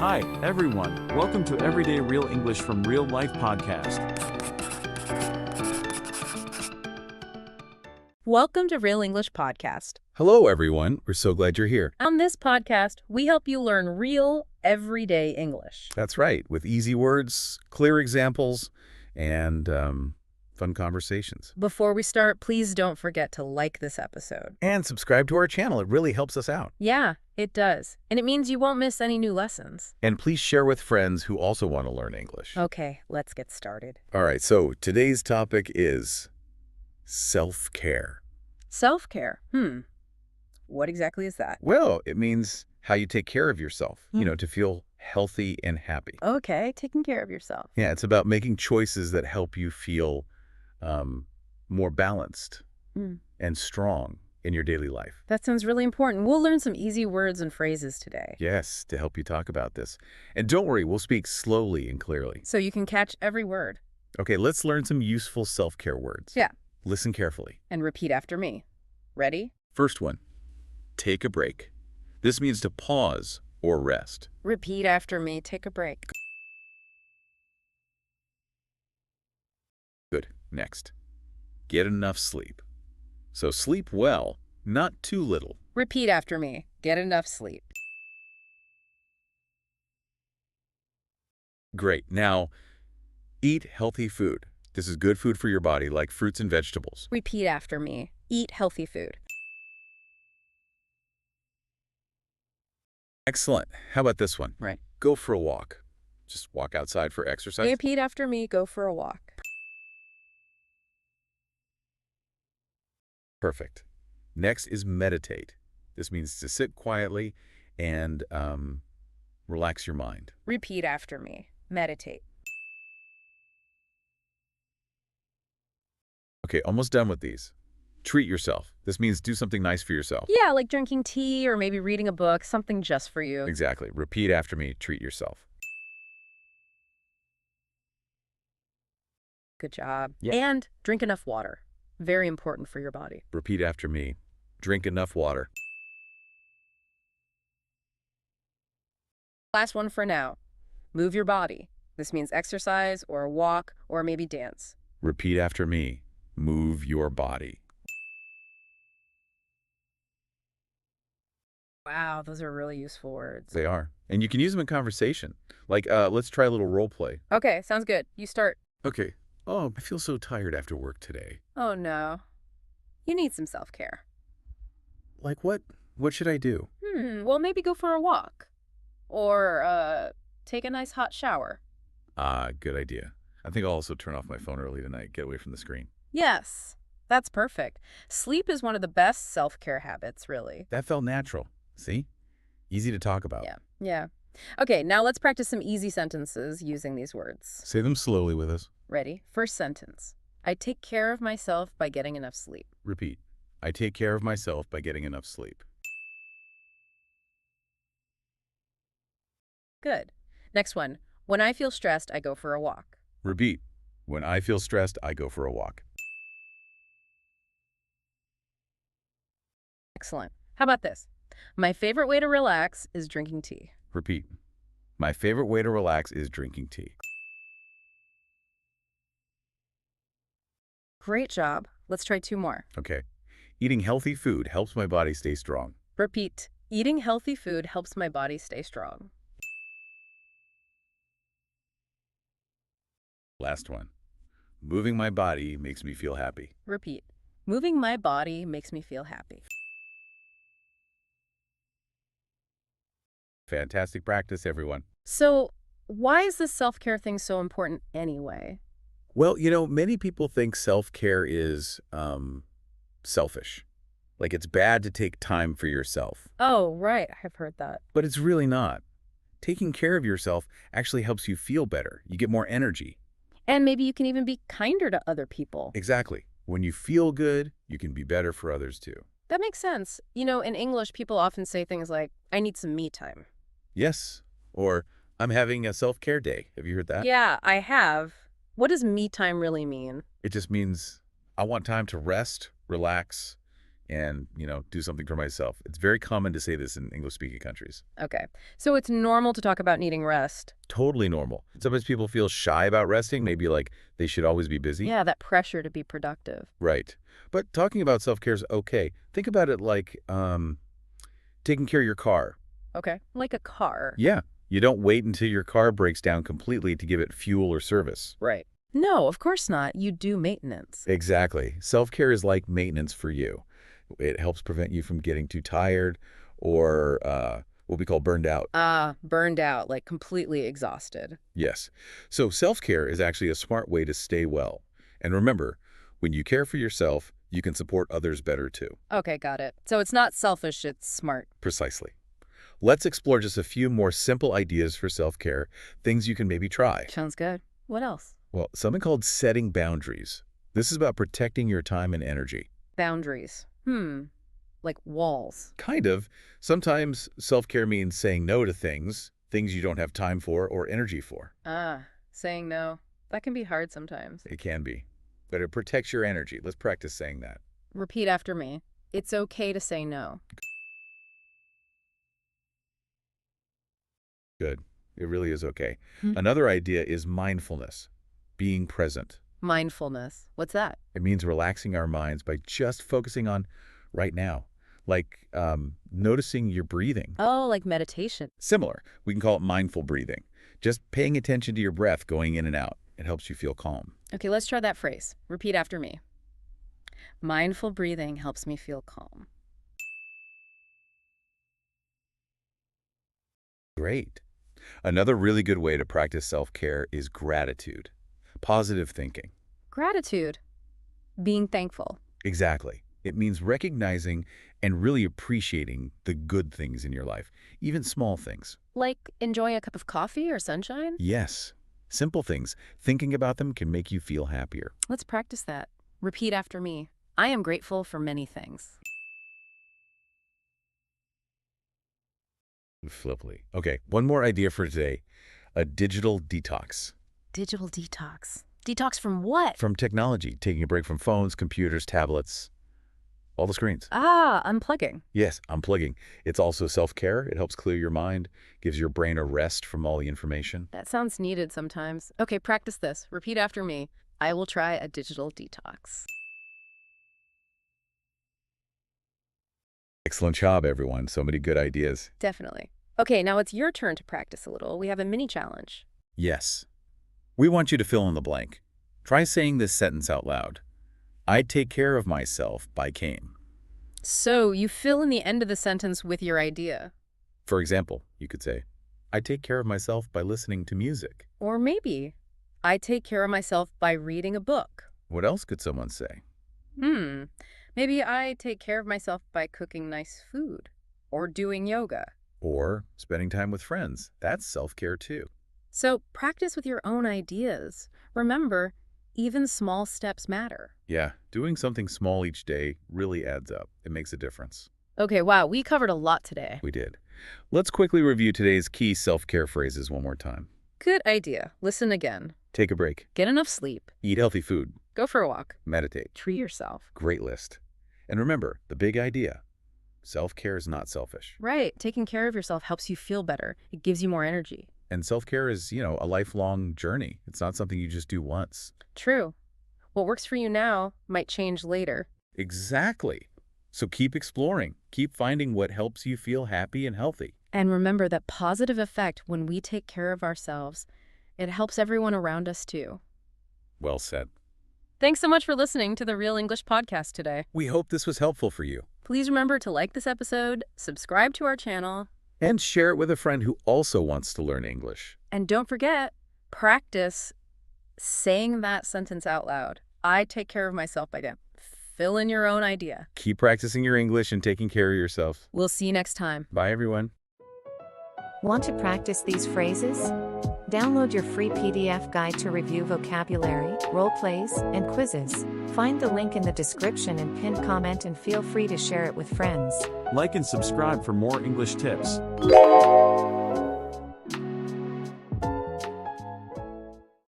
Hi, everyone. Welcome to Everyday Real English from Real Life podcast. Welcome to Real English Podcast. Hello, everyone. We're so glad you're here. On this podcast, we help you learn real, everyday English. That's right, with easy words, clear examples, and fun conversations. Before we start, please don't forget to like this episode. And subscribe to our channel. It really helps us out. Yeah, it does. And it means you won't miss any new lessons. And please share with friends who also want to learn English. Okay, let's get started. All right, so today's topic is self-care. Self-care. What exactly is that? Well, it means how you take care of yourself, to feel healthy and happy. Okay, taking care of yourself. Yeah, it's about making choices that help you feel more balanced and strong in your daily life. That sounds really important. We'll learn some easy words and phrases today. Yes, to help you talk about this. And don't worry, we'll speak slowly and clearly. So you can catch every word. Okay, let's learn some useful self-care words. Yeah. Listen carefully. And repeat after me. Ready? First one, take a break. This means to pause or rest. Repeat after me. Take a break. Good. Next, get enough sleep. So sleep well, not too little. Repeat after me. Get enough sleep. Great. Now, eat healthy food. This is good food for your body, like fruits and vegetables. Repeat after me. Eat healthy food. Excellent. How about this one? Right. Go for a walk. Just walk outside for exercise. Repeat after me. Go for a walk. Perfect. Next is meditate. This means to sit quietly and relax your mind. Repeat after me. Meditate. Okay, almost done with these. Treat yourself. This means do something nice for yourself. Yeah, like drinking tea or maybe reading a book, something just for you. Exactly. Repeat after me. Treat yourself. Good job. Yeah. And drink enough water. Very important for your body. Repeat after me. Drink enough water. Last one for now. Move your body. This means exercise or a walk or maybe dance. Repeat after me. Move your body. Wow, those are really useful words. They are. And you can use them in conversation. Like, let's try a little role play. Okay, sounds good. You start. Okay. Oh, I feel so tired after work today. Oh, no. You need some self-care. Like what? What should I do? Well, maybe go for a walk. Or, take a nice hot shower. Good idea. I think I'll also turn off my phone early tonight, get away from the screen. Yes, that's perfect. Sleep is one of the best self-care habits, really. That felt natural. See? Easy to talk about. Yeah. Okay, now let's practice some easy sentences using these words. Say them slowly with us. Ready? First sentence. I take care of myself by getting enough sleep. Repeat. I take care of myself by getting enough sleep. Good. Next one. When I feel stressed, I go for a walk. Repeat. When I feel stressed, I go for a walk. Excellent. How about this? My favorite way to relax is drinking tea. Repeat. My favorite way to relax is drinking tea. Great job. Let's try two more. Okay. Eating healthy food helps my body stay strong. Repeat. Eating healthy food helps my body stay strong. Last one. Moving my body makes me feel happy. Repeat. Moving my body makes me feel happy. Fantastic practice, everyone. So, why is this self-care thing so important anyway? Well, many people think self-care is selfish. Like it's bad to take time for yourself. Oh, right. I've heard that. But it's really not. Taking care of yourself actually helps you feel better. You get more energy. And maybe you can even be kinder to other people. Exactly. When you feel good, you can be better for others too. That makes sense. In English, people often say things like, I need some me time. Yes. Or I'm having a self-care day. Have you heard that? Yeah, I have. What does me time really mean? It just means I want time to rest, relax, and, do something for myself. It's very common to say this in English-speaking countries. Okay. So it's normal to talk about needing rest. Totally normal. Sometimes people feel shy about resting, maybe like they should always be busy. Yeah, that pressure to be productive. Right. But talking about self-care is okay. Think about it like taking care of your car. Okay. Like a car. Yeah. You don't wait until your car breaks down completely to give it fuel or service. Right. No, of course not. You do maintenance. Exactly. Self-care is like maintenance for you. It helps prevent you from getting too tired or what we call burned out. Burned out, like completely exhausted. Yes. So self-care is actually a smart way to stay well. And remember, when you care for yourself, you can support others better too. Okay, got it. So it's not selfish, it's smart. Precisely. Let's explore just a few more simple ideas for self-care, things you can maybe try. Sounds good. What else? Well, something called setting boundaries. This is about protecting your time and energy. Boundaries. Like walls. Kind of. Sometimes self-care means saying no to things you don't have time for or energy for. Saying no. That can be hard sometimes. It can be. But it protects your energy. Let's practice saying that. Repeat after me. It's okay to say no. Good. It really is okay. Another idea is mindfulness, being present. Mindfulness. What's that? It means relaxing our minds by just focusing on right now, like noticing your breathing. Oh, like meditation. Similar. We can call it mindful breathing. Just paying attention to your breath going in and out. It helps you feel calm. Okay, let's try that phrase. Repeat after me. Mindful breathing helps me feel calm. Great. Another really good way to practice self-care is gratitude, positive thinking. Gratitude. Being thankful. Exactly. It means recognizing and really appreciating the good things in your life, even small things. Like enjoying a cup of coffee or sunshine? Yes. Simple things. Thinking about them can make you feel happier. Let's practice that. Repeat after me. I am grateful for many things. Flippily. Okay, one more idea for today. A digital detox. Digital detox. Detox from what? From technology, taking a break from phones, computers, tablets, all the screens. Unplugging. Yes, unplugging. It's also self-care. It helps clear your mind, gives your brain a rest from all the information. That sounds needed sometimes. Okay, practice this. Repeat after me. I will try a digital detox. Excellent job, everyone. So many good ideas. Definitely. Okay, now it's your turn to practice a little. We have a mini challenge. Yes. We want you to fill in the blank. Try saying this sentence out loud. I take care of myself by came. So you fill in the end of the sentence with your idea. For example, you could say, I take care of myself by listening to music. Or maybe, I take care of myself by reading a book. What else could someone say? Maybe I take care of myself by cooking nice food. Or doing yoga. Or spending time with friends. That's self-care too. So practice with your own ideas. Remember, even small steps matter. Yeah, doing something small each day really adds up. It makes a difference. Okay, wow, we covered a lot today. We did. Let's quickly review today's key self-care phrases one more time. Good idea. Listen again. Take a break. Get enough sleep. Eat healthy food. Go for a walk. Meditate. Treat yourself. Great list. And remember, the big idea. Self-care is not selfish. Right. Taking care of yourself helps you feel better. It gives you more energy. And self-care is, a lifelong journey. It's not something you just do once. True. What works for you now might change later. Exactly. So keep exploring. Keep finding what helps you feel happy and healthy. And remember that positive effect when we take care of ourselves, it helps everyone around us too. Well said. Thanks so much for listening to the Real English Podcast today. We hope this was helpful for you. Please remember to like this episode, subscribe to our channel, and share it with a friend who also wants to learn English. And don't forget, practice saying that sentence out loud. I take care of myself by them. Fill in your own idea. Keep practicing your English and taking care of yourself. We'll see you next time. Bye, everyone. Want to practice these phrases? Download your free PDF guide to review vocabulary, role plays, and quizzes. Find the link in the description and pinned comment and feel free to share it with friends. Like and subscribe for more English tips.